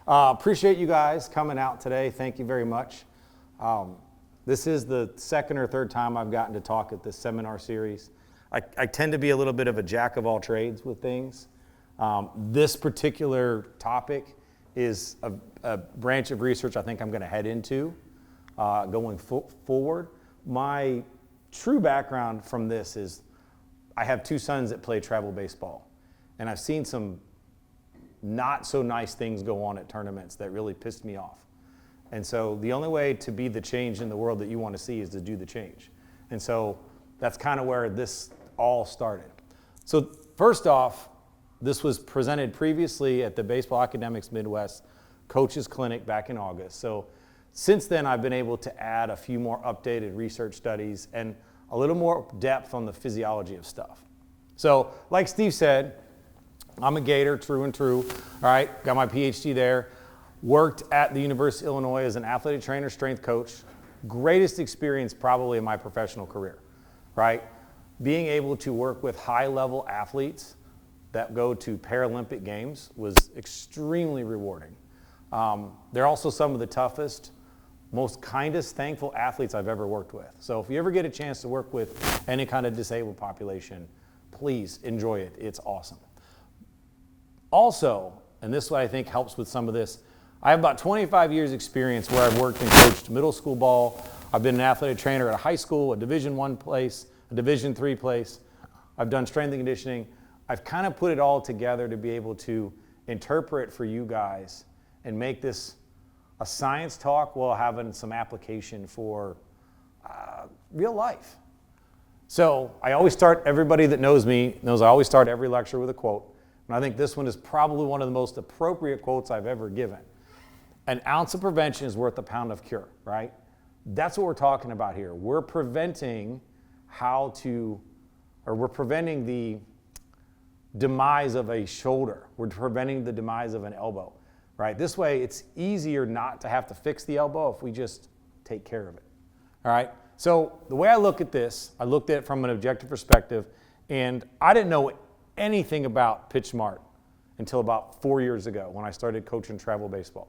Appreciate you guys coming out today. Thank you very much. This is the second or third time I've gotten to talk at this seminar series. I tend to be a little bit of a jack of all trades with things. This particular topic is a branch of research I think I'm going to head into going forward. My true background from this is I have two sons that play travel baseball, and I've seen some not so nice things go on at tournaments that really pissed me off. And so the only way to be the change in the world that you want to see is to do the change. And so that's kind of where this all started. So first off, this was presented previously at the Baseball Academics Midwest Coaches Clinic back in August. So since then, I've been able to add a few more updated research studies and a little more depth on the physiology of stuff. So like Steve said, I'm a Gator, true and true. All right, got my Ph.D. there. Worked at the University of Illinois as an athletic trainer, strength coach. Greatest experience probably in my professional career, right? Being able to work with high-level athletes that go to Paralympic Games was extremely rewarding. They're also some of the toughest, most kindest, thankful athletes I've ever worked with. So if you ever get a chance to work with any kind of disabled population, please enjoy it. It's awesome. Also, and this is what I think helps with some of this, I have about 25 years experience where I've worked and coached middle school ball. I've been an athletic trainer at a high school, a Division I place, a Division III place. I've done strength and conditioning. I've kind of put it all together to be able to interpret for you guys and make this a science talk while having some application for real life. So I always start, everybody that knows me knows I always start every lecture with a quote. And I think this one is probably one of the most appropriate quotes I've ever given. An ounce of prevention is worth a pound of cure, right? That's what we're talking about here. We're preventing we're preventing the demise of a shoulder. We're preventing the demise of an elbow, right? This way, it's easier not to have to fix the elbow if we just take care of it, all right? So the way I look at this, I looked at it from an objective perspective, and I didn't know anything about pitch smart until about 4 years ago when I started coaching travel baseball.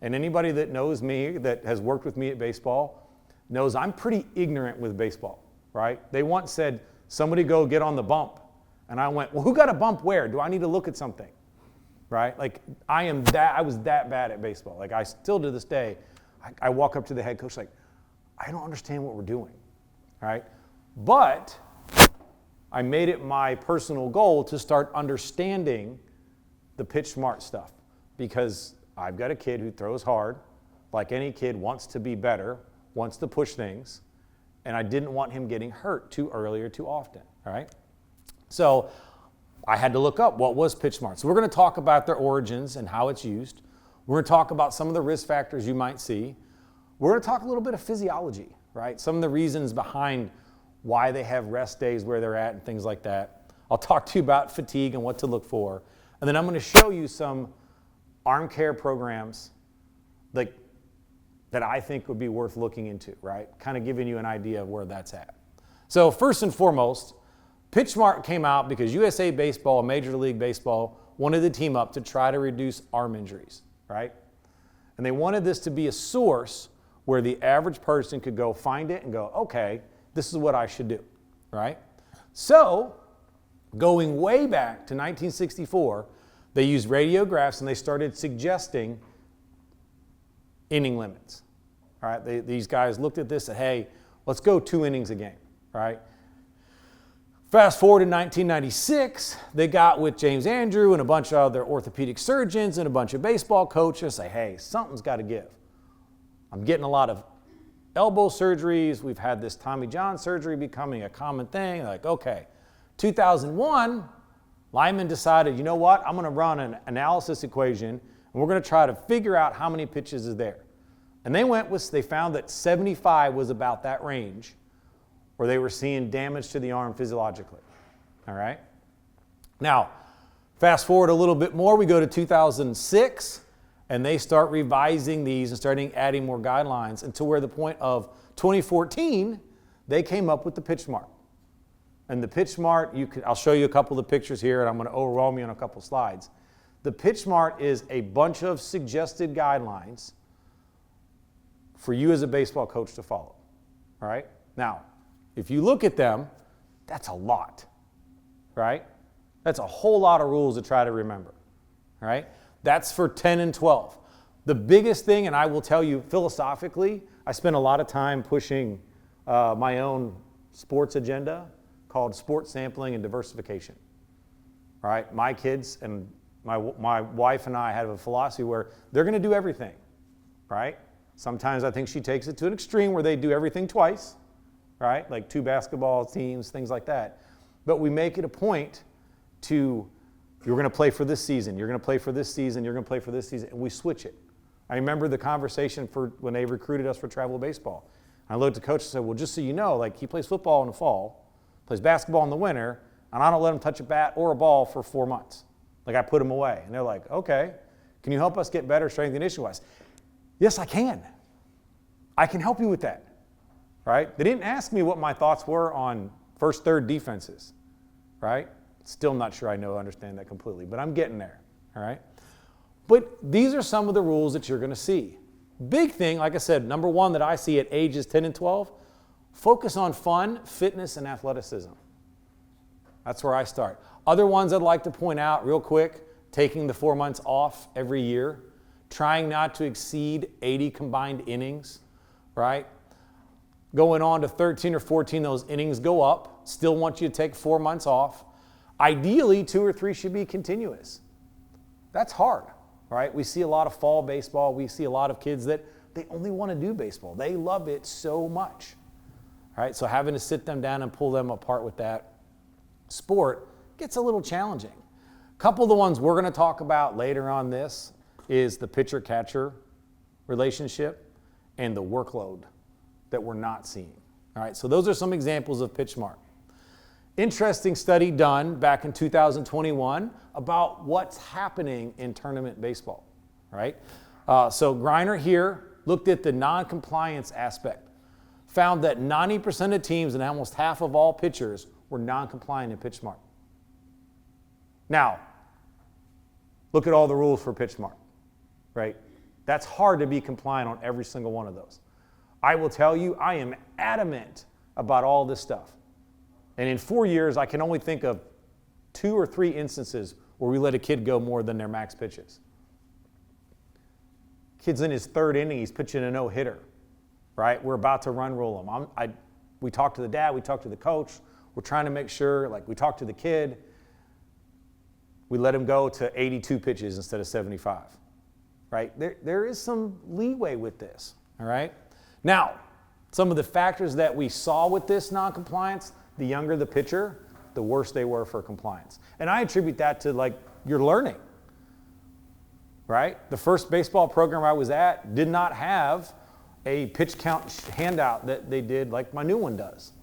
And anybody that knows me, that has worked with me at baseball, knows I'm pretty ignorant with baseball, right? They once said, somebody go get on the bump. And I went, well, who got a bump where? Do I need to look at something, right? Like I was that bad at baseball. Like I still to this day, I walk up to the head coach like, I don't understand what we're doing, right? But I made it my personal goal to start understanding the pitch smart stuff because I've got a kid who throws hard, like any kid wants to be better, wants to push things, and I didn't want him getting hurt too early or too often, all right? So I had to look up what was pitch smart. So we're going to talk about their origins and how it's used. We're going to talk about some of the risk factors you might see. We're going to talk a little bit of physiology, right? Some of the reasons behind why they have rest days where they're at and things like that. I'll talk to you about fatigue and what to look for. And then I'm going to show you some arm care programs that I think would be worth looking into, right? Kind of giving you an idea of where that's at. So first and foremost, Pitch Smart came out because USA Baseball, Major League Baseball, wanted to team up to try to reduce arm injuries, right? And they wanted this to be a source where the average person could go find it and go, okay, this is what I should do, right? So going way back to 1964, they used radiographs and they started suggesting inning limits, all right? These guys looked at this and said, hey, let's go 2 innings a game, right? Fast forward to 1996, they got with James Andrew and a bunch of other orthopedic surgeons and a bunch of baseball coaches, say, hey, something's got to give. I'm getting a lot of elbow surgeries. We've had this Tommy John surgery becoming a common thing. They're like, okay. 2001, Lyman decided, you know what? I'm going to run an analysis equation, and we're going to try to figure out how many pitches is there. And they found that 75 was about that range where they were seeing damage to the arm physiologically. All right? Now, fast forward a little bit more, we go to 2006, and they start revising these and starting adding more guidelines until we're at the point of 2014, they came up with the Pitch Smart. And the Pitch Smart, I'll show you a couple of the pictures here, and I'm going to overwhelm you on a couple slides. The PitchSmart is a bunch of suggested guidelines for you as a baseball coach to follow, all right? Now, if you look at them, that's a lot, right? That's a whole lot of rules to try to remember, all right? That's for 10 and 12. The biggest thing, and I will tell you philosophically, I spend a lot of time pushing my own sports agenda called sports sampling and diversification, all right? My kids and my wife and I have a philosophy where they're going to do everything, right? Sometimes I think she takes it to an extreme where they do everything twice, right? Like 2 basketball teams, things like that. But we make it a point to, you're going to play for this season, you're going to play for this season, you're going to play for this season, and we switch it. I remember the conversation for when they recruited us for travel baseball. I looked at the coach and said, well, just so you know, like he plays football in the fall, plays basketball in the winter, and I don't let him touch a bat or a ball for 4 months. Like I put him away. And they're like, okay, can you help us get better strength and conditioning-wise? Yes, I can. I can help you with that, right? They didn't ask me what my thoughts were on first, third defenses, right? Still not sure I understand that completely, but I'm getting there, all right? But these are some of the rules that you're going to see. Big thing, like I said, number one that I see at ages 10 and 12, focus on fun, fitness, and athleticism. That's where I start. Other ones I'd like to point out real quick, taking the 4 months off every year, trying not to exceed 80 combined innings, right? Going on to 13 or 14, those innings go up. Still want you to take 4 months off. Ideally, 2 or 3 should be continuous. That's hard, right? We see a lot of fall baseball. We see a lot of kids that they only want to do baseball. They love it so much, right? So having to sit them down and pull them apart with that sport gets a little challenging. A couple of the ones we're going to talk about later on this is the pitcher-catcher relationship and the workload that we're not seeing. All right, so those are some examples of PitchSmart. Interesting study done back in 2021 about what's happening in tournament baseball, right? So Griner here looked at the non-compliance aspect, found that 90% of teams and almost half of all pitchers were non-compliant in PitchSmart. Now, look at all the rules for PitchSmart, right? That's hard to be compliant on every single one of those. I will tell you, I am adamant about all this stuff. And in 4 years, I can only think of 2 or 3 instances where we let a kid go more than their max pitches. Kid's in his 3rd inning, he's pitching a no-hitter, right? We're about to run rule him. We talked to the dad, we talked to the coach. We're trying to make sure, like we talked to the kid, we let him go to 82 pitches instead of 75, right? There is some leeway with this, all right? Now, some of the factors that we saw with this non-compliance, the younger the pitcher, the worse they were for compliance. And I attribute that to like your learning, right? The first baseball program I was at did not have a pitch count handout that they did like my new one does,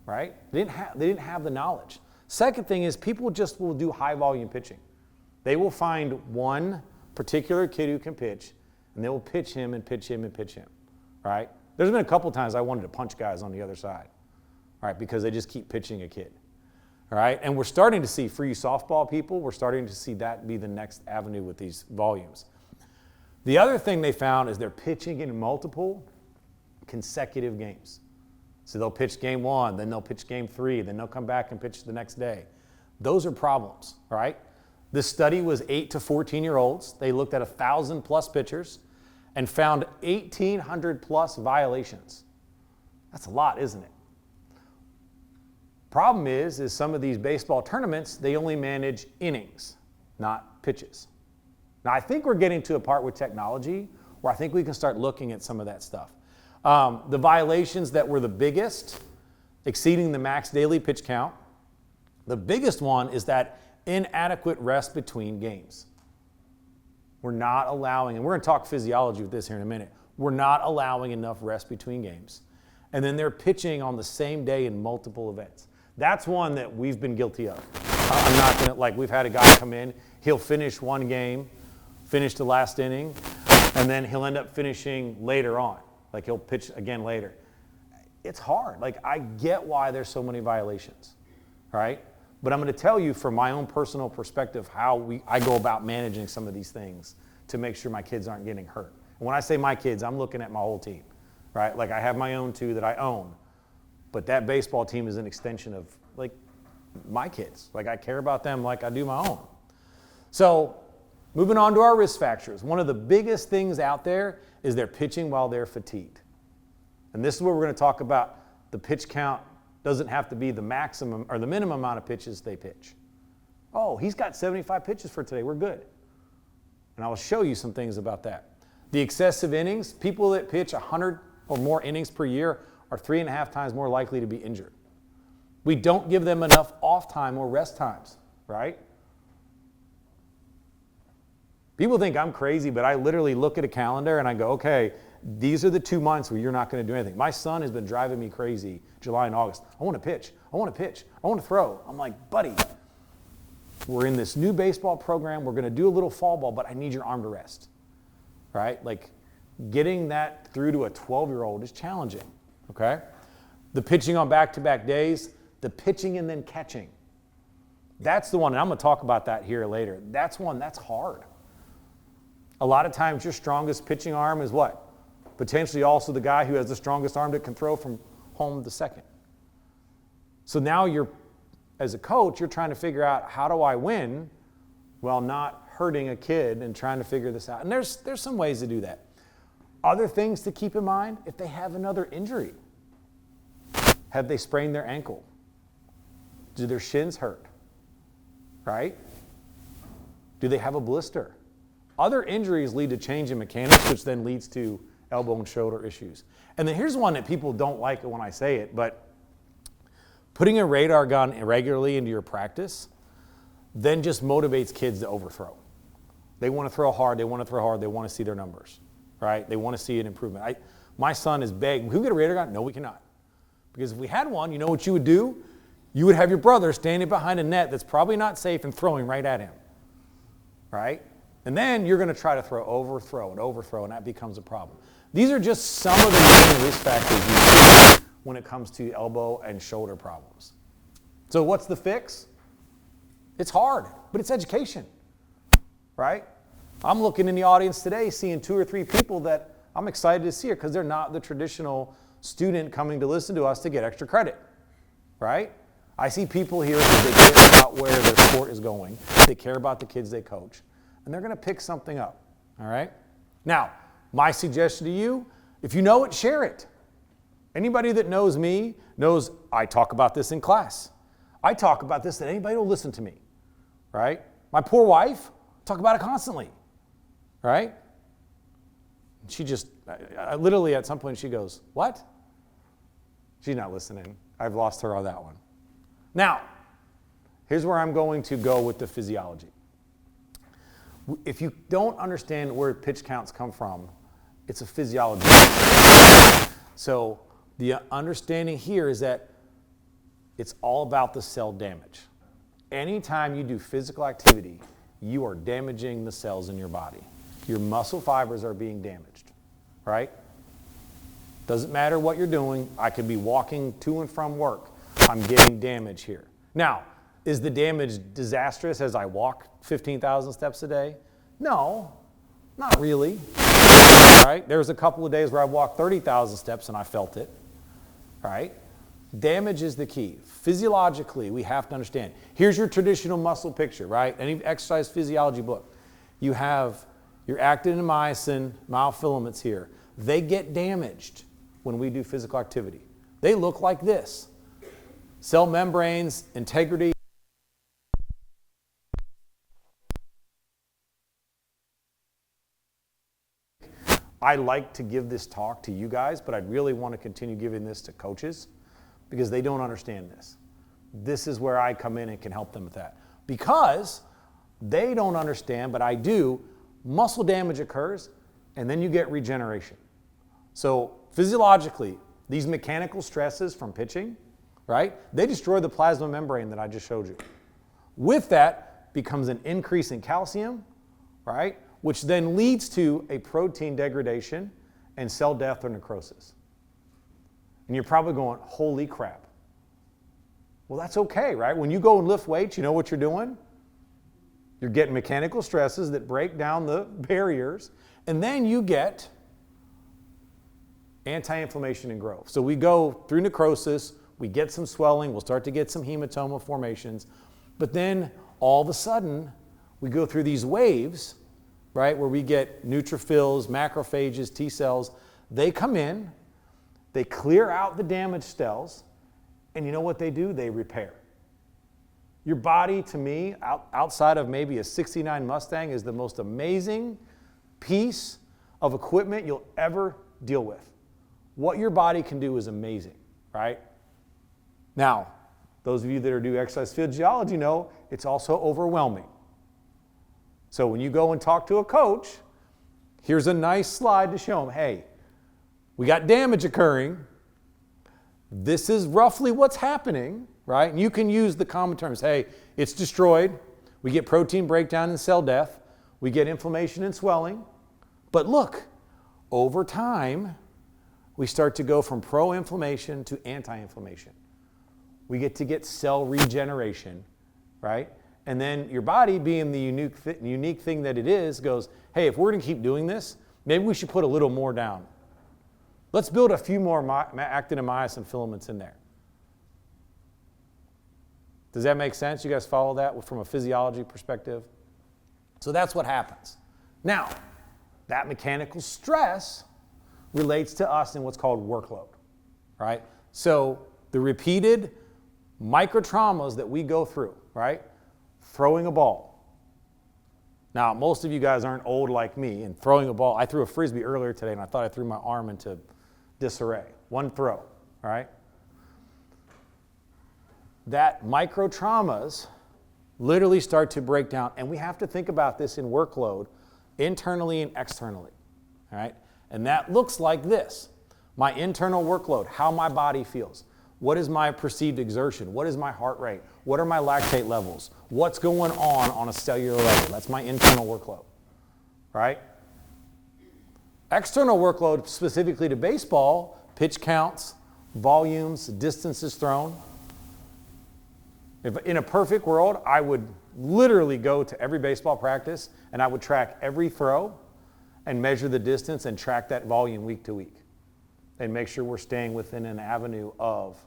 right? They didn't have the knowledge. Second thing is people just will do high volume pitching. They will find one particular kid who can pitch, and they will pitch him and pitch him and pitch him, right? There's been a couple times I wanted to punch guys on the other side, right, because they just keep pitching a kid, all right? And we're starting to see free softball people. We're starting to see that be the next avenue with these volumes. The other thing they found is they're pitching in multiple consecutive games. So they'll pitch game 1, then they'll pitch game 3, then they'll come back and pitch the next day. Those are problems, all right? This study was 8 to 14-year-olds. They looked at 1,000+ pitchers and found 1,800+ violations. That's a lot, isn't it? Problem is some of these baseball tournaments, they only manage innings, not pitches. Now, I think we're getting to a part with technology where I think we can start looking at some of that stuff. The violations that were the biggest, exceeding the max daily pitch count, the biggest one is that inadequate rest between games. We're not allowing, and we're going to talk physiology with this here in a minute, we're not allowing enough rest between games. And then they're pitching on the same day in multiple events. That's one that we've been guilty of. I'm not going to, like we've had a guy come in, he'll finish one game, finish the last inning, and then he'll end up finishing later on. Like he'll pitch again later. It's hard. Like I get why there's so many violations, right? But I'm going to tell you from my own personal perspective how I go about managing some of these things to make sure my kids aren't getting hurt. And when I say my kids, I'm looking at my whole team, right? Like I have my own two that I own, but that baseball team is an extension of like my kids. Like I care about them like I do my own. So moving on to our risk factors. One of the biggest things out there is they're pitching while they're fatigued. And this is where we're going to talk about the pitch count doesn't have to be the maximum or the minimum amount of pitches they pitch. Oh, he's got 75 pitches for today. We're good. And I'll show you some things about that. The excessive innings, people that pitch 100 or more innings per year are 3.5 times more likely to be injured. We don't give them enough off time or rest times, right? People think I'm crazy, but I literally look at a calendar and I go, okay, these are the 2 months where you're not going to do anything. My son has been driving me crazy July and August. I want to pitch. I want to pitch. I want to throw. I'm like, buddy, we're in this new baseball program. We're going to do a little fall ball, but I need your arm to rest, right? Like getting that through to a 12-year-old is challenging, okay? The pitching on back-to-back days, the pitching and then catching. That's the one, and I'm going to talk about that here later. That's one that's hard. A lot of times your strongest pitching arm is what? Potentially also the guy who has the strongest arm that can throw from home to second. So now you're, as a coach, you're trying to figure out how do I win while not hurting a kid and trying to figure this out. And there's some ways to do that. Other things to keep in mind, if they have another injury. Have they sprained their ankle? Do their shins hurt? Right? Do they have a blister? Other injuries lead to change in mechanics, which then leads to elbow and shoulder issues. And then here's one that people don't like when I say it, but putting a radar gun regularly into your practice then just motivates kids to overthrow. They want to throw hard, they want to throw hard, they want to see their numbers, right? They want to see an improvement. My son is begging, can we get a radar gun? No, we cannot. Because if we had one, you know what you would do? You would have your brother standing behind a net that's probably not safe and throwing right at him, right? And then you're going to try to overthrow, and that becomes a problem. These are just some of the main risk factors you see when it comes to elbow and shoulder problems. So what's the fix? It's hard, but it's education, right? I'm looking in the audience today, seeing 2 or 3 people that I'm excited to see here because they're not the traditional student coming to listen to us to get extra credit, right? I see people here because they care about where their sport is going. They care about the kids they coach. And they're going to pick something up, all right? Now, my suggestion to you, if you know it, share it. Anybody that knows me knows I talk about this in class. I talk about this that anybody will listen to me, right? My poor wife, talk about it constantly, right? She just, literally at some point she goes, what? She's not listening. I've lost her on that one. Now, here's where I'm going to go with the physiology. If you don't understand where pitch counts come from, it's a physiology. So the understanding here is that it's all about the cell damage. Anytime you do physical activity, you are damaging the cells in your body. Your muscle fibers are being damaged, right? Doesn't matter what you're doing. I could be walking to and from work. I'm getting damage here. Now, is the damage disastrous as I walk 15,000 steps a day? No, not really, right? There was a couple of days where I walked 30,000 steps and I felt it, right? Damage is the key. Physiologically, we have to understand. Here's your traditional muscle picture, right? Any exercise physiology book. You have your actin and myosin myofilaments here. They get damaged when we do physical activity. They look like this. Cell membranes, integrity. I like to give this talk to you guys, but I really want to continue giving this to coaches because they don't understand this. This is where I come in and can help them with that. Because they don't understand, but I do, muscle damage occurs and then you get regeneration. So physiologically, these mechanical stresses from pitching, right, they destroy the plasma membrane that I just showed you. With that becomes an increase in calcium, right, which then leads to a protein degradation and cell death or necrosis. And you're probably going, holy crap. Well, that's okay, right? When you go and lift weights, you know what you're doing? You're getting mechanical stresses that break down the barriers, and then you get anti-inflammation and growth. So we go through necrosis, we get some swelling, we'll start to get some hematoma formations, but then all of a sudden, we go through these waves, right, where we get neutrophils, macrophages, T cells. They come in, they clear out the damaged cells, and you know what they do? They repair. Your body, to me, outside of maybe a 69 Mustang, is the most amazing piece of equipment you'll ever deal with. What your body can do is amazing, right? Now, those of you that are do exercise physiology know it's also overwhelming. So when you go and talk to a coach, here's a nice slide to show them, hey, we got damage occurring. This is roughly what's happening, right? And you can use the common terms. Hey, it's destroyed. We get protein breakdown and cell death. We get inflammation and swelling. But look, over time, we start to go from pro-inflammation to anti-inflammation. We get to get cell regeneration, right? And then your body, being the unique thing that it is, goes, hey, if we're going to keep doing this, maybe we should put a little more down. Let's build a few more actin and myosin filaments in there. Does that make sense? You guys follow that from a physiology perspective? So that's what happens. Now, that mechanical stress relates to us in what's called workload, right? So the repeated microtraumas that we go through, right? Throwing a ball. Now, most of you guys aren't old like me, and throwing a ball, I threw a Frisbee earlier today, and I thought I threw my arm into disarray. One throw, all right? That microtraumas literally start to break down, and we have to think about this in workload, internally and externally, all right? And that looks like this. My internal workload, how my body feels. What is my perceived exertion? What is my heart rate? What are my lactate levels? What's going on a cellular level? That's my internal workload, right? External workload, specifically to baseball, pitch counts, volumes, distances thrown. If in a perfect world, I would literally go to every baseball practice and I would track every throw and measure the distance and track that volume week to week and make sure we're staying within an avenue of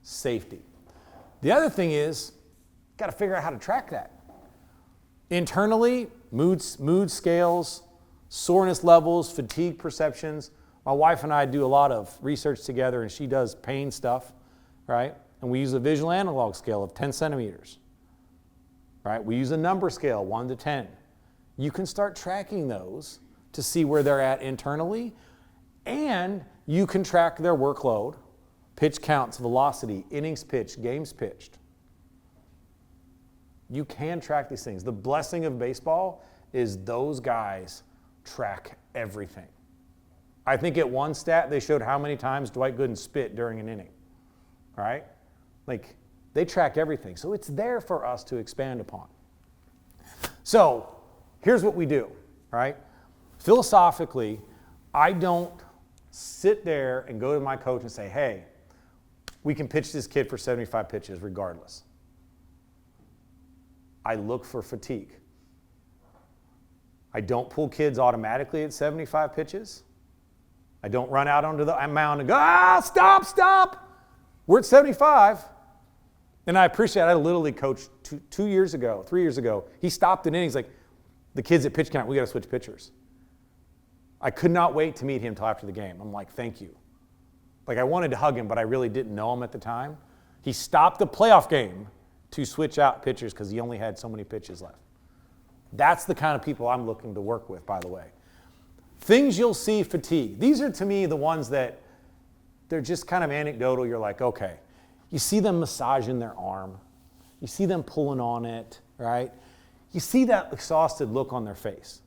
safety. The other thing is, got to figure out how to track that. Internally, mood scales, soreness levels, fatigue perceptions. My wife and I do a lot of research together, and she does pain stuff, right? And we use a visual analog scale of 10 centimeters, right? We use a number scale, 1 to 10. You can start tracking those to see where they're at internally, and you can track their workload, pitch counts, velocity, innings pitched, games pitched. You can track these things. The blessing of baseball is those guys track everything. I think at one stat they showed how many times Dwight Gooden spit during an inning, right? Like, they track everything. So it's there for us to expand upon. So here's what we do, right? Philosophically, I don't sit there and go to my coach and say, hey, we can pitch this kid for 75 pitches regardless. I look for fatigue. I don't pull kids automatically at 75 pitches. I don't run out onto the mound and go, stop. We're at 75. And I appreciate it. I had a Little League coach 3 years ago. He stopped an inning. He's like, the kids at pitch count, we got to switch pitchers. I could not wait to meet him until after the game. I'm like, thank you. Like, I wanted to hug him, but I really didn't know him at the time. He stopped the playoff game to switch out pitchers because he only had so many pitches left. That's the kind of people I'm looking to work with, by the way. Things you'll see, fatigue. These are, to me, the ones that they're just kind of anecdotal. You're like, okay. You see them massaging their arm. You see them pulling on it, right? You see that exhausted look on their face.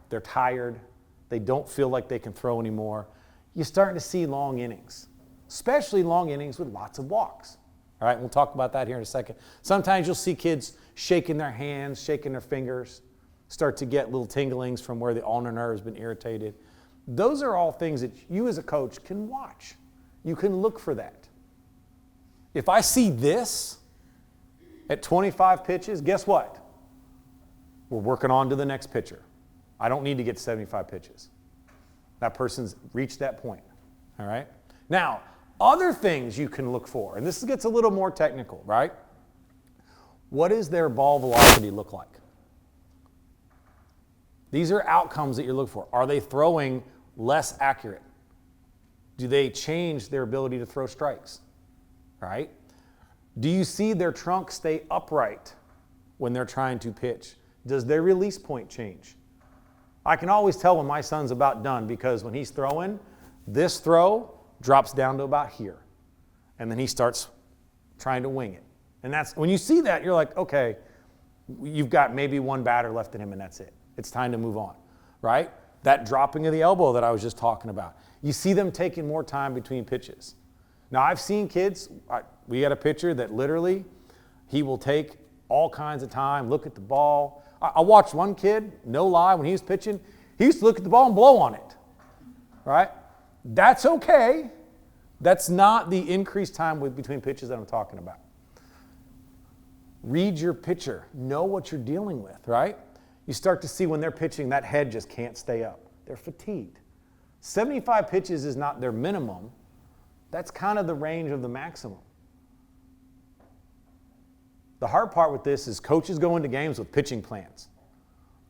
They're tired. They don't feel like they can throw anymore. You're starting to see long innings, especially long innings with lots of walks. All right, we'll talk about that here in a second. Sometimes you'll see kids shaking their hands, shaking their fingers, start to get little tinglings from where the ulnar nerve has been irritated. Those are all things that you as a coach can watch. You can look for that. If I see this at 25 pitches, guess what? We're working on to the next pitcher. I don't need to get to 75 pitches. That person's reached that point, all right? Now, other things you can look for, and this gets a little more technical, right? What does their ball velocity look like? These are outcomes that you're looking for. Are they throwing less accurate? Do they change their ability to throw strikes, right? Do you see their trunk stay upright when they're trying to pitch? Does their release point change? I can always tell when my son's about done because when he's throwing, this throw drops down to about here. And then he starts trying to wing it. And that's when you see that, you're like, okay, you've got maybe one batter left in him and that's it. It's time to move on, right? That dropping of the elbow that I was just talking about. You see them taking more time between pitches. Now, I've seen kids, we had a pitcher that literally, he will take all kinds of time, look at the ball. I watched one kid, no lie, when he was pitching, he used to look at the ball and blow on it, right? That's okay. That's not the increased time between pitches that I'm talking about. Read your pitcher. Know what you're dealing with, right? You start to see when they're pitching, that head just can't stay up. They're fatigued. 75 pitches is not their minimum. That's kind of the range of the maximum. The hard part with this is coaches go into games with pitching plans.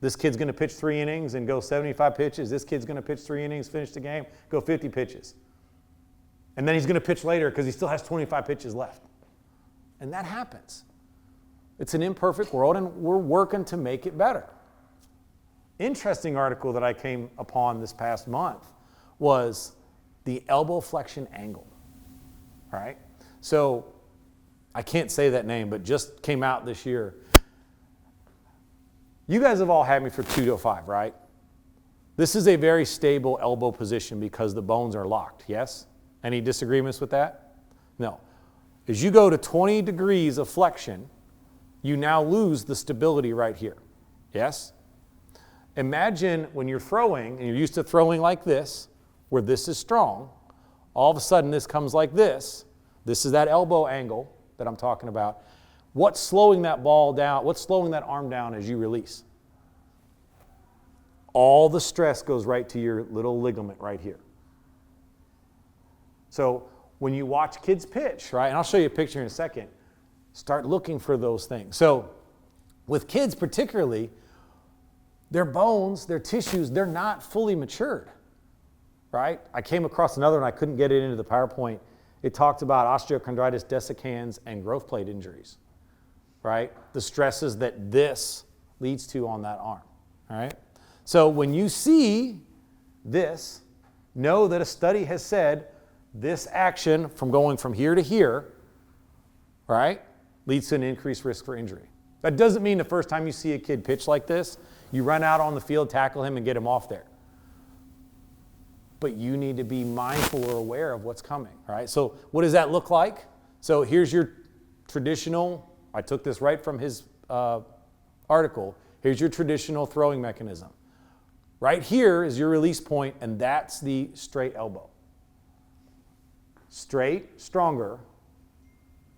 This kid's going to pitch 3 innings and go 75 pitches. This kid's going to pitch 3 innings, finish the game, go 50 pitches. And then he's going to pitch later because he still has 25 pitches left. And that happens. It's an imperfect world, and we're working to make it better. Interesting article that I came upon this past month was the elbow flexion angle. All right? So I can't say that name, but just came out this year. You guys have all had me for 2 to 5, right? This is a very stable elbow position because the bones are locked, yes? Any disagreements with that? No. As you go to 20 degrees of flexion, you now lose the stability right here, yes? Imagine when you're throwing, and you're used to throwing like this, where this is strong, all of a sudden this comes like this. This is that elbow angle that I'm talking about. What's slowing that ball down? What's slowing that arm down as you release? All the stress goes right to your little ligament right here. So when you watch kids pitch, right, and I'll show you a picture in a second, start looking for those things. So with kids particularly, their bones, their tissues, they're not fully matured, right? I came across another one, I couldn't get it into the PowerPoint. It talked about osteochondritis dissecans and growth plate injuries, right? The stresses that this leads to on that arm, all right? So when you see this, know that a study has said this action from going from here to here, right, leads to an increased risk for injury. That doesn't mean the first time you see a kid pitch like this, you run out on the field, tackle him, and get him off there. But you need to be mindful or aware of what's coming, right? So what does that look like? So here's your traditional, I took this right from his article, here's your traditional throwing mechanism. Right here is your release point, and that's the straight elbow. Straight, stronger,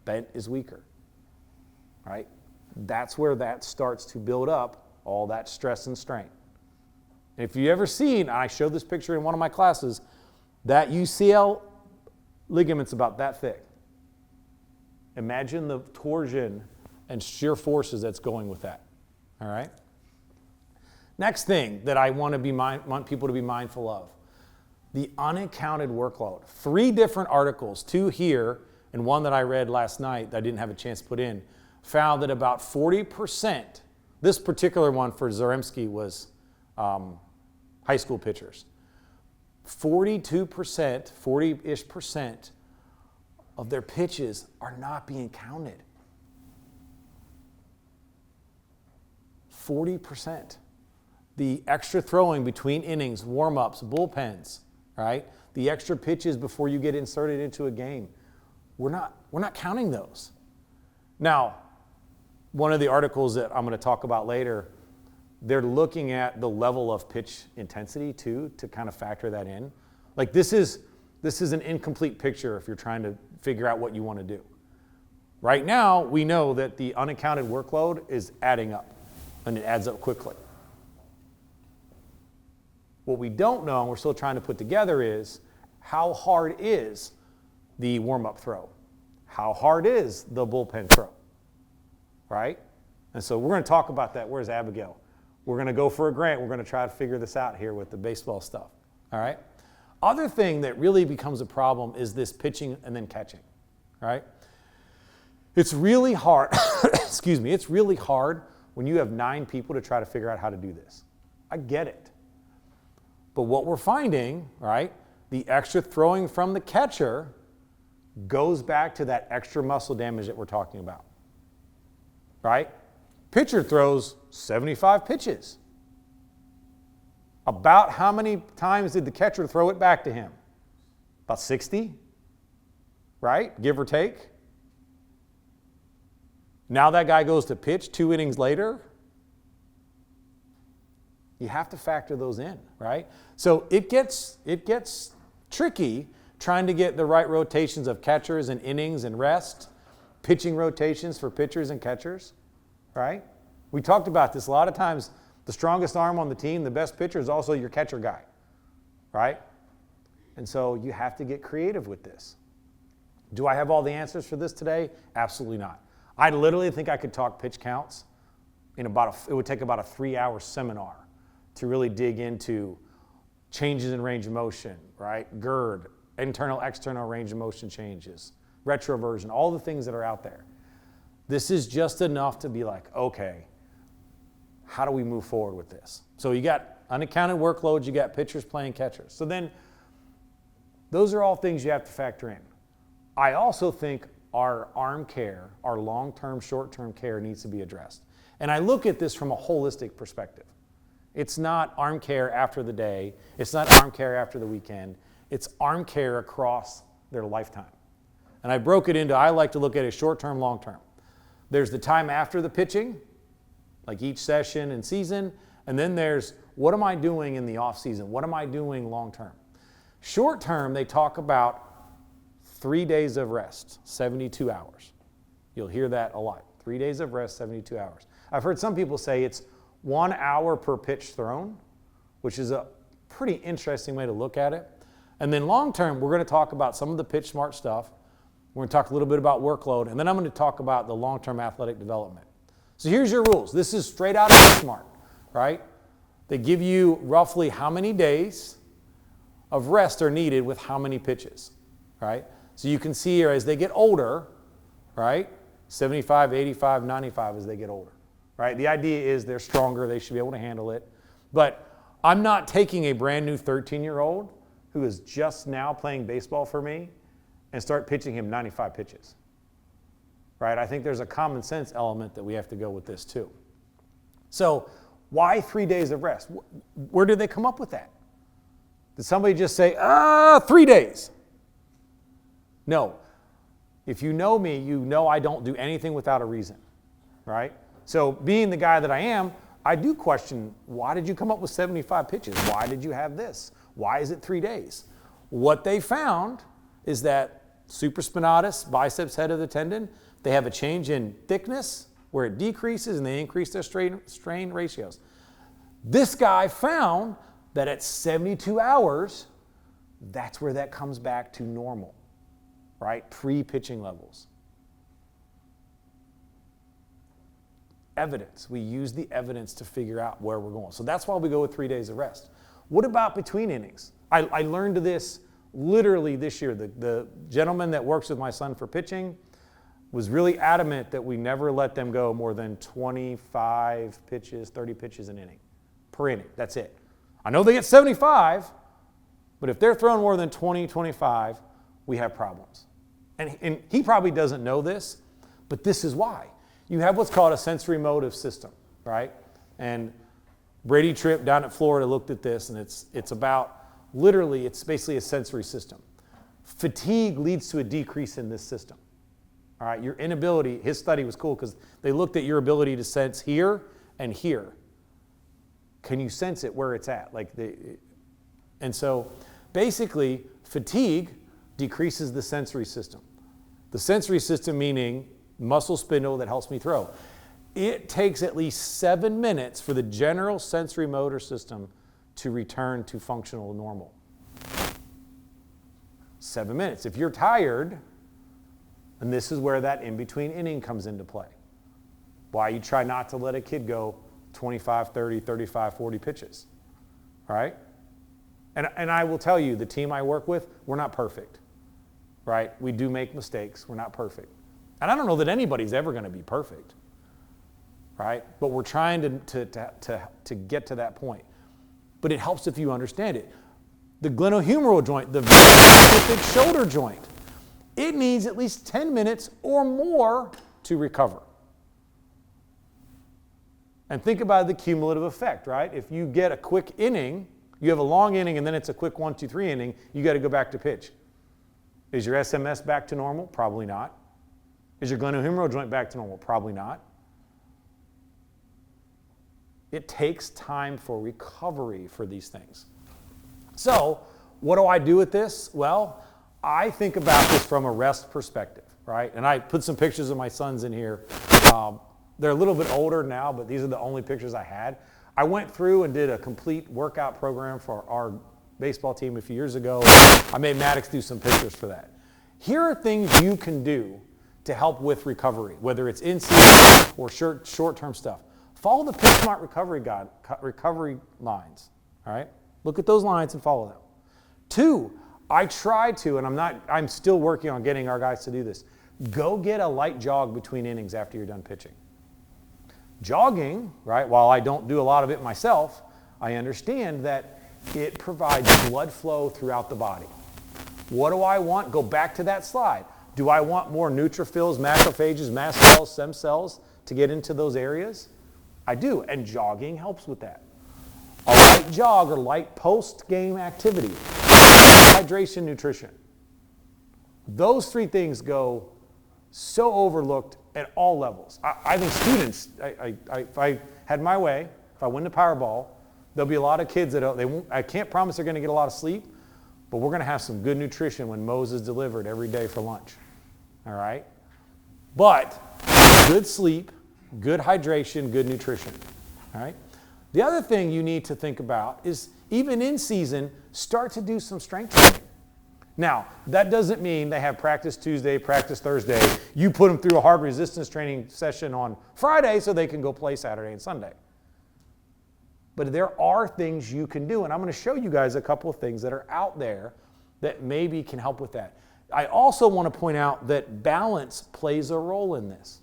bent is weaker, right? That's where that starts to build up all that stress and strain. And if you ever seen, I showed this picture in one of my classes, that UCL ligament's about that thick. Imagine the torsion and shear forces that's going with that, all right? Next thing that I want people to be mindful of, the unaccounted workload. 3 different articles, 2 here and one that I read last night that I didn't have a chance to put in, found that about 40%, this particular one for Zaremski was high school pitchers. 42%, 40-ish percent of their pitches are not being counted. 40%. The extra throwing between innings, warm-ups, bullpens, right? The extra pitches before you get inserted into a game. We're not counting those. Now, one of the articles that I'm going to talk about later, they're looking at the level of pitch intensity too to kind of factor that in. Like this is an incomplete picture if you're trying to figure out what you want to do. Right now, we know that the unaccounted workload is adding up, and it adds up quickly. What we don't know, and we're still trying to put together, is how hard is the warm-up throw? How hard is the bullpen throw? Right? And so we're going to talk about that. Where's Abigail? We're going to go for a grant. We're going to try to figure this out here with the baseball stuff. All right? Other thing that really becomes a problem is this pitching and then catching. Right? It's really hard, excuse me, it's really hard when you have 9 people to try to figure out how to do this. I get it. But what we're finding, right, the extra throwing from the catcher goes back to that extra muscle damage that we're talking about. Right? Pitcher throws 75 pitches. About how many times did the catcher throw it back to him? About 60? Right? Give or take. Now that guy goes to pitch 2 innings later. You have to factor those in, right? So it gets tricky trying to get the right rotations of catchers and innings and rest, pitching rotations for pitchers and catchers, right? We talked about this a lot of times. The strongest arm on the team, the best pitcher, is also your catcher guy, right? And so you have to get creative with this. Do I have all the answers for this today? Absolutely not. I literally think I could talk pitch counts in it would take about a 3-hour seminar to really dig into changes in range of motion, right? GERD, internal, external range of motion changes, retroversion, all the things that are out there. This is just enough to be like, okay, how do we move forward with this? So you got unaccounted workloads, you got pitchers playing catchers. So then those are all things you have to factor in. I also think our arm care, our long-term, short-term care needs to be addressed. And I look at this from a holistic perspective. It's not arm care after the day. It's not arm care after the weekend. It's arm care across their lifetime. And I broke it into, I like to look at it short-term, long-term. There's the time after the pitching, like each session and season, and then there's what am I doing in the off-season? What am I doing long-term? Short-term, they talk about 3 days of rest, 72 hours. You'll hear that a lot. 3 days of rest, 72 hours. I've heard some people say it's 1 hour per pitch thrown, which is a pretty interesting way to look at it. And then long-term, we're going to talk about some of the pitch smart stuff. We're going to talk a little bit about workload, and then I'm going to talk about the long-term athletic development. So here's your rules. This is straight out of Pitch Smart, right? They give you roughly how many days of rest are needed with how many pitches, right? So you can see here as they get older, right? 75, 85, 95 as they get older, right? The idea is they're stronger, they should be able to handle it. But I'm not taking a brand new 13-year-old who is just now playing baseball for me and start pitching him 95 pitches, right? I think there's a common sense element that we have to go with this too. So why 3 days of rest? Where did they come up with that? Did somebody just say, 3 days? No. If you know me, you know I don't do anything without a reason, right? So being the guy that I am, I do question, why did you come up with 75 pitches? Why did you have this? Why is it 3 days? What they found is that supraspinatus, biceps head of the tendon, they have a change in thickness where it decreases and they increase their strain ratios. This guy found that at 72 hours, that's where that comes back to normal, right? Pre-pitching levels. Evidence. We use the evidence to figure out where we're going. So that's why we go with 3 days of rest. What about between innings? I learned this literally this year. The gentleman that works with my son for pitching was really adamant that we never let them go more than 25 pitches, 30 pitches an inning, per inning. That's it. I know they get 75, but if they're throwing more than 20, 25, we have problems. And he probably doesn't know this, but this is why. You have what's called a sensory motive system, right? And Brady Tripp down at Florida looked at this, and it's about, literally, it's basically a sensory system. Fatigue leads to a decrease in this system. All right, your inability, his study was cool because they looked at your ability to sense here and here. Can you sense it where it's at? And so basically, fatigue decreases the sensory system. The sensory system meaning muscle spindle that helps me throw. It takes at least 7 minutes for the general sensory motor system to return to functional normal. 7 minutes. If you're tired, and this is where that in-between inning comes into play. Why you try not to let a kid go 25, 30, 35, 40 pitches, right? And I will tell you, the team I work with, we're not perfect, right? We do make mistakes. We're not perfect. And I don't know that anybody's ever going to be perfect, right? But we're trying to get to that point. But it helps if you understand it. The glenohumeral joint, the specific shoulder joint, it needs at least 10 minutes or more to recover. And think about the cumulative effect, right? If you get a quick inning, you have a long inning and then it's a quick 1, 2, 3 inning, you got to go back to pitch. Is your SMS back to normal? Probably not. Is your glenohumeral joint back to normal? Probably not. It takes time for recovery for these things. So, what do I do with this? Well, I think about this from a rest perspective, right? And I put some pictures of my sons in here. They're a little bit older now, but these are the only pictures I had. I went through and did a complete workout program for our baseball team a few years ago. I made Maddox do some pictures for that. Here are things you can do to help with recovery, whether it's in season or short-term stuff. Follow the Pitch Smart recovery lines, all right? Look at those lines and follow them. 2, I try to, and I'm still working on getting our guys to do this, go get a light jog between innings after you're done pitching. Jogging, right, while I don't do a lot of it myself, I understand that it provides blood flow throughout the body. What do I want? Go back to that slide. Do I want more neutrophils, macrophages, mast cells, stem cells to get into those areas? I do, and jogging helps with that. A light jog or light post-game activity, hydration, nutrition. Those 3 things go so overlooked at all levels. I think students, if I had my way, if I win the Powerball, there'll be a lot of kids that I can't promise they're going to get a lot of sleep, but we're going to have some good nutrition when Moses delivered every day for lunch. All right? But good sleep, good hydration, good nutrition. All right? The other thing you need to think about is, even in season, start to do some strength training. Now, that doesn't mean they have practice Tuesday, practice Thursday. You put them through a hard resistance training session on Friday so they can go play Saturday and Sunday. But there are things you can do, and I'm going to show you guys a couple of things that are out there that maybe can help with that. I also want to point out that balance plays a role in this.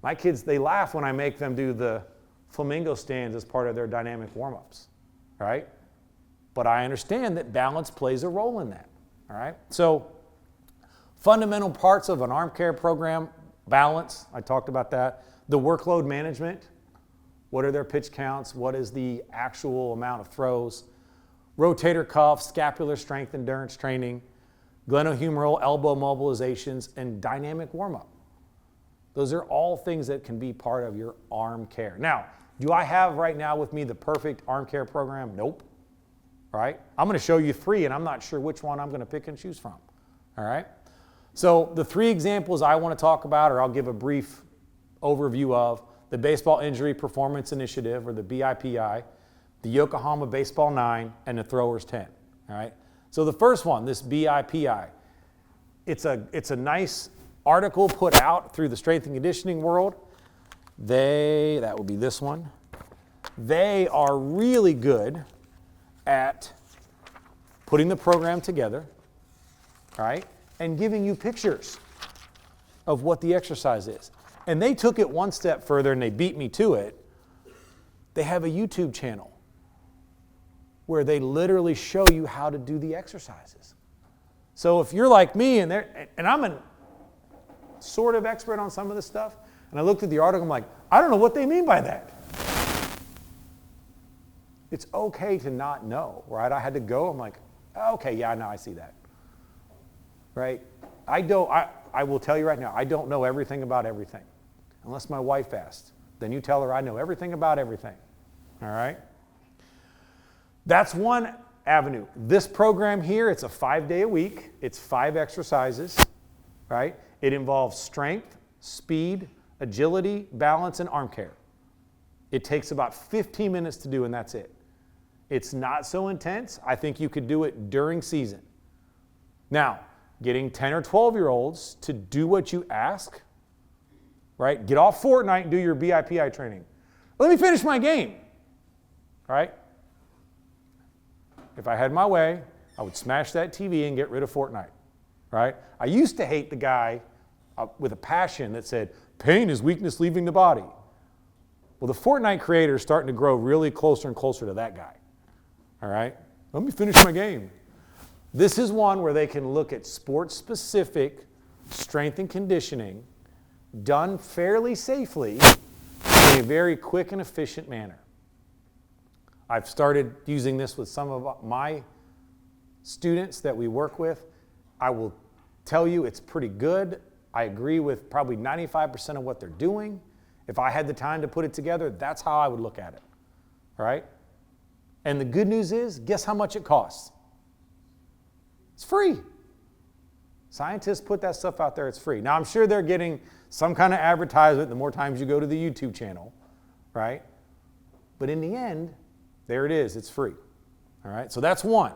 My kids, they laugh when I make them do the flamingo stands as part of their dynamic warm-ups, right? But I understand that balance plays a role in that, all right? So fundamental parts of an arm care program, balance, I talked about that. The workload management, what are their pitch counts? What is the actual amount of throws? Rotator cuff, scapular strength endurance training, glenohumeral elbow mobilizations, and dynamic warm-up. Those are all things that can be part of your arm care. Now, do I have right now with me the perfect arm care program? Nope. Right? I'm going to show you 3, and I'm not sure which one I'm going to pick and choose from. All right? So the 3 examples I want to talk about, or I'll give a brief overview of, the Baseball Injury Performance Initiative, or the BIPI, the Yokohama Baseball 9, and the Throwers 10. All right? So the first one, this BIPI, it's a nice article put out through the strength and conditioning world. That would be this one. They are really good at putting the program together, right, and giving you pictures of what the exercise is. And they took it one step further, and they beat me to it. They have a YouTube channel where they literally show you how to do the exercises. So if you're like me, and I'm a sort of expert on some of this stuff, and I looked at the article, I'm like, I don't know what they mean by that. It's okay to not know, right? I had to go, I'm like, okay, yeah, now I see that, right? I will tell you right now, I don't know everything about everything. Unless my wife asked, then you tell her I know everything about everything, all right? That's one avenue. This program here, it's a 5-day a week. It's 5 exercises, right? It involves strength, speed, agility, balance, and arm care. It takes about 15 minutes to do, and that's it. It's not so intense. I think you could do it during season. Now, getting 10 or 12-year-olds to do what you ask, right? Get off Fortnite and do your BIPI training. Let me finish my game, right? If I had my way, I would smash that TV and get rid of Fortnite, right? I used to hate the guy with a passion that said, pain is weakness leaving the body. Well, the Fortnite creator is starting to grow really closer and closer to that guy, all right? Let me finish my game. This is one where they can look at sports-specific strength and conditioning done fairly safely in a very quick and efficient manner. I've started using this with some of my students that we work with. I will tell you it's pretty good. I agree with probably 95% of what they're doing. If I had the time to put it together, that's how I would look at it, all right? And the good news is, guess how much it costs? It's free. Scientists put that stuff out there, it's free. Now, I'm sure they're getting some kind of advertisement the more times you go to the YouTube channel, right? But in the end, there it is, it's free, all right? So that's one.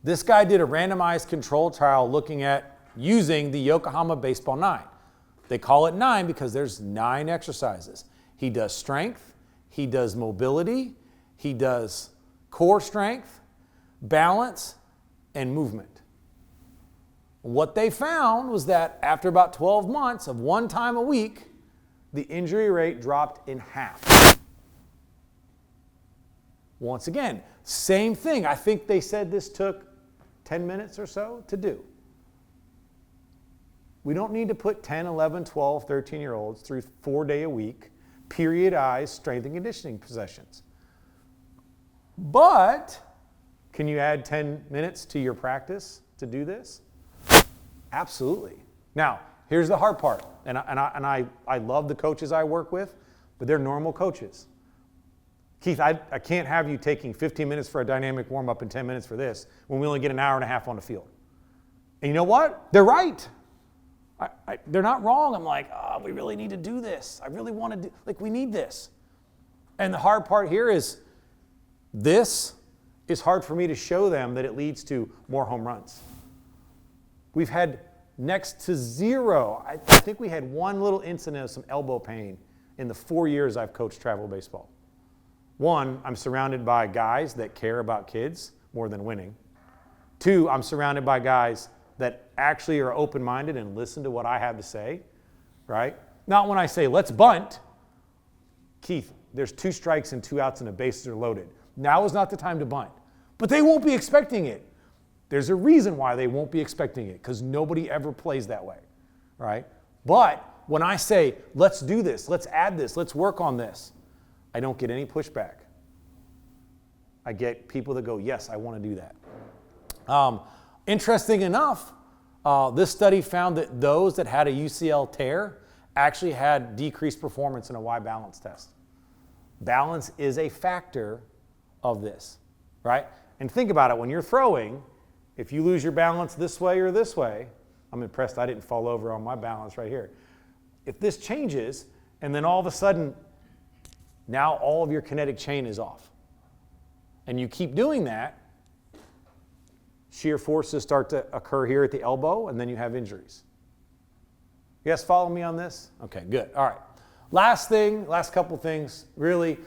This guy did a randomized control trial looking at using the Yokohama Baseball 9. They call it 9 because there's 9 exercises. He does strength, he does mobility, he does core strength, balance, and movement. What they found was that after about 12 months of 1 time a week, the injury rate dropped in half. Once again, same thing. I think they said this took 10 minutes or so to do. We don't need to put 10, 11, 12, 13-year-olds through 4-day-a-week, periodized strength and conditioning sessions. But can you add 10 minutes to your practice to do this? Absolutely. Now, here's the hard part, and I love the coaches I work with, but they're normal coaches. Keith, I can't have you taking 15 minutes for a dynamic warm-up and 10 minutes for this when we only get an hour and a half on the field. And you know what? They're right. They're not wrong. I'm like, oh, we really need to do this. I really want to do, like, we need this. And the hard part here is this is hard for me to show them that it leads to more home runs. We've had next to zero. I think we had one little incident of some elbow pain in the 4 years I've coached travel baseball. One, I'm surrounded by guys that care about kids more than winning. Two, I'm surrounded by guys that actually are open-minded and listen to what I have to say, right? Not when I say, let's bunt. Keith, there's 2 strikes and 2 outs and the bases are loaded. Now is not the time to bunt. But they won't be expecting it. There's a reason why they won't be expecting it, because nobody ever plays that way, right? But when I say, let's do this, let's add this, let's work on this, I don't get any pushback. I get people that go, yes, I want to do that. Interesting enough, this study found that those that had a UCL tear actually had decreased performance in a Y balance test. Balance is a factor of this, right? And think about it, when you're throwing, if you lose your balance this way or this way, I'm impressed I didn't fall over on my balance right here. If this changes, and then all of a sudden, now all of your kinetic chain is off, and you keep doing that, shear forces start to occur here at the elbow, and then you have injuries. You guys follow me on this? Okay, good. All right. Last couple things, really.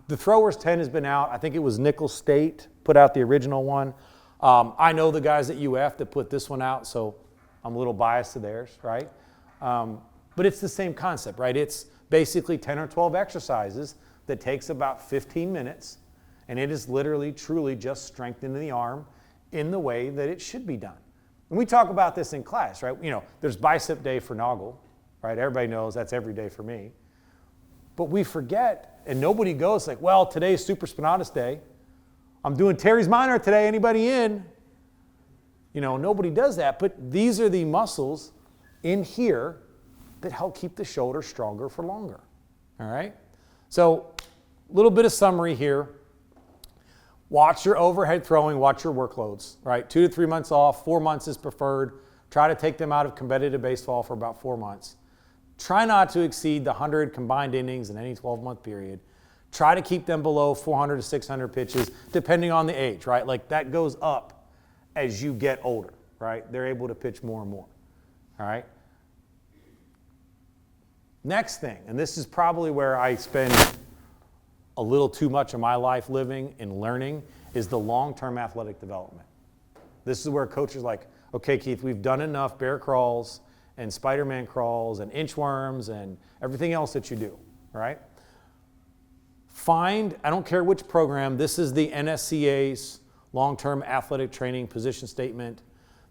The Throwers 10 has been out. I think it was Nicholls State put out the original one. I know the guys at UF that put this one out, so I'm a little biased to theirs, right? But it's the same concept, right? It's basically 10 or 12 exercises that takes about 15 minutes, and it is literally, truly just strengthening the arm in the way that it should be done. And we talk about this in class, right? You know, there's bicep day for Naugle, right? Everybody knows that's every day for me. But we forget, and nobody goes like, well, today's supraspinatus day. I'm doing teres minor today, anybody in? You know, nobody does that, but these are the muscles in here that help keep the shoulder stronger for longer, all right? So a little bit of summary here. Watch your overhead throwing, watch your workloads, right? 2 to 3 months off, 4 months is preferred. Try to take them out of competitive baseball for about 4 months. Try not to exceed the 100 combined innings in any 12-month period. Try to keep them below 400 to 600 pitches, depending on the age, right? Like that goes up as you get older, right? They're able to pitch more and more, all right? Next thing, and this is probably where I spend a little too much of my life living and learning, is the long-term athletic development. This is where coaches are like, okay, Keith, we've done enough bear crawls and Spider-Man crawls and inchworms and everything else that you do, right? Find, I don't care which program, this is the NSCA's long-term athletic training position statement.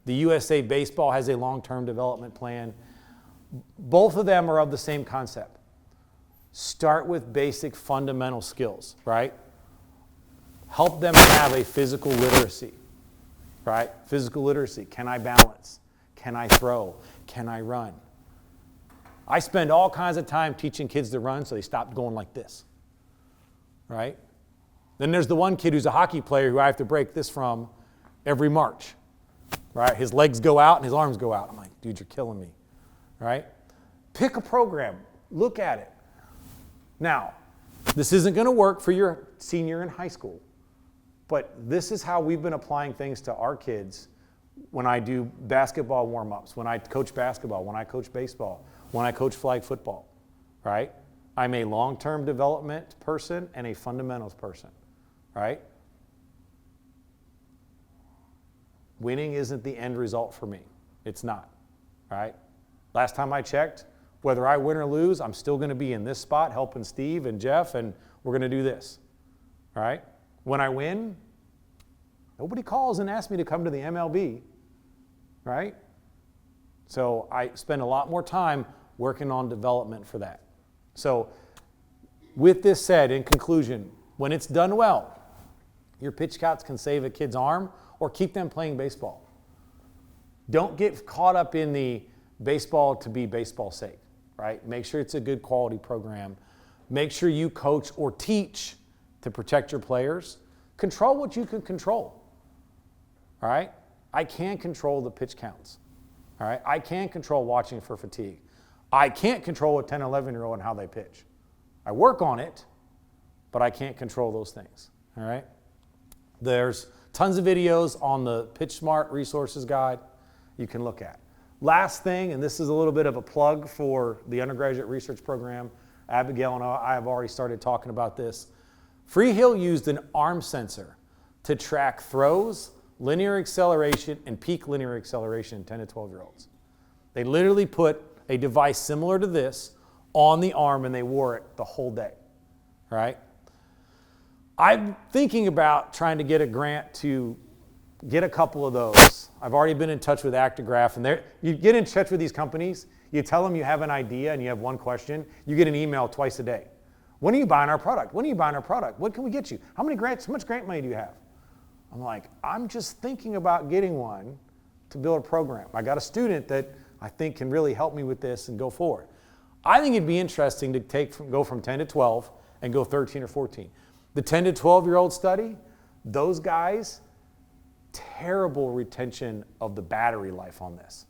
The USA Baseball has a long-term development plan. Both of them are of the same concept. Start with basic fundamental skills, right? Help them have a physical literacy, right? Physical literacy. Can I balance? Can I throw? Can I run? I spend all kinds of time teaching kids to run so they stop going like this, right? Then there's the one kid who's a hockey player who I have to break this from every March, right? His legs go out and his arms go out. I'm like, dude, you're killing me, right? Pick a program. Look at it. Now, this isn't going to work for your senior in high school, but this is how we've been applying things to our kids when I do basketball warm-ups, when I coach basketball, when I coach baseball, when I coach flag football, right? I'm a long-term development person and a fundamentals person, right? Winning isn't the end result for me. It's not, right? Last time I checked, whether I win or lose, I'm still going to be in this spot helping Steve and Jeff, and we're going to do this, right? When I win, nobody calls and asks me to come to the MLB, right? So I spend a lot more time working on development for that. So with this said, in conclusion, when it's done well, your pitch counts can save a kid's arm or keep them playing baseball. Don't get caught up in the baseball to be baseball's sake, right? Make sure it's a good quality program. Make sure you coach or teach to protect your players. Control what you can control, all right? I can control the pitch counts, all right? I can control watching for fatigue. I can't control a 10, 11-year-old and how they pitch. I work on it, but I can't control those things, all right? There's tons of videos on the Pitch Smart Resources Guide you can look at. Last thing, and this is a little bit of a plug for the undergraduate research program. Abigail and I have already started talking about this. Freehill used an arm sensor to track throws, linear acceleration, and peak linear acceleration in 10 to 12-year-olds. They literally put a device similar to this on the arm and they wore it the whole day, right? I'm thinking about trying to get a grant to get a couple of those. I've already been in touch with Actigraph, and you get in touch with these companies, you tell them you have an idea and you have one question, you get an email twice a day. When are you buying our product? When are you buying our product? What can we get you? How much grant money do you have? I'm like, I'm just thinking about getting one to build a program. I got a student that I think can really help me with this and go forward. I think it'd be interesting to go from 10 to 12 and go 13 or 14. The 10 to 12-year-old study, those guys, terrible retention of the battery life on this,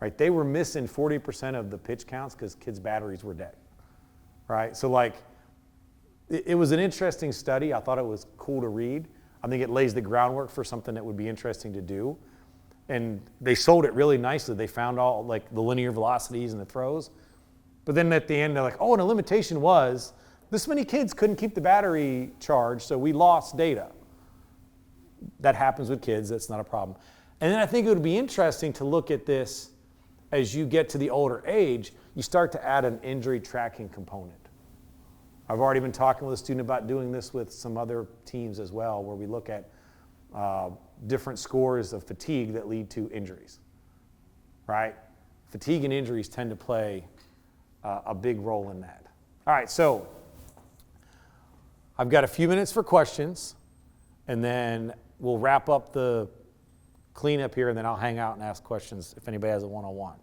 right? They were missing 40% of the pitch counts because kids' batteries were dead, right? So like, it was an interesting study. I thought it was cool to read. I think it lays the groundwork for something that would be interesting to do. And they sold it really nicely. They found all like the linear velocities and the throws. But then at the end, they're like, oh, and the limitation was this many kids couldn't keep the battery charged, so we lost data. That happens with kids. That's not a problem. And then I think it would be interesting to look at this as you get to the older age, you start to add an injury tracking component. I've already been talking with a student about doing this with some other teams as well, where we look at different scores of fatigue that lead to injuries, right? Fatigue and injuries tend to play a big role in that. All right, so I've got a few minutes for questions, and then we'll wrap up the cleanup here, and then I'll hang out and ask questions if anybody has a one-on-one.